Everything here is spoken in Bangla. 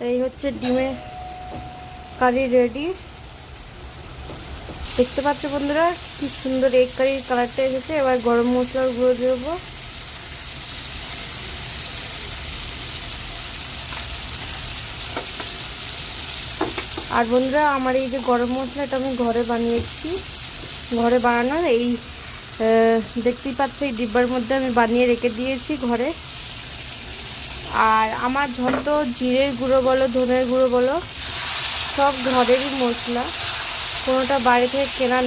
এই হচ্ছে ডিমের কারি রেডি। দেখতে পাচ্ছ বন্ধুরা কি সুন্দর এগ কারির কালারটা এসেছে। এবার গরম মশলার গুঁড়ো দেবো। আর বন্ধুরা আমার এই যে গরম মশলাটা আমি ঘরে বানিয়েছি, ঘরে বানানোর এই দেখতেই পাচ্ছ এই ডিব্বার মধ্যে আমি বানিয়ে রেখে দিয়েছি ঘরে। আর আমার যত জিরের গুঁড়ো বলো ধনের গুঁড়ো বলো সব ঘরেরই মশলা, কোনোটা বাইরে থেকে কেনা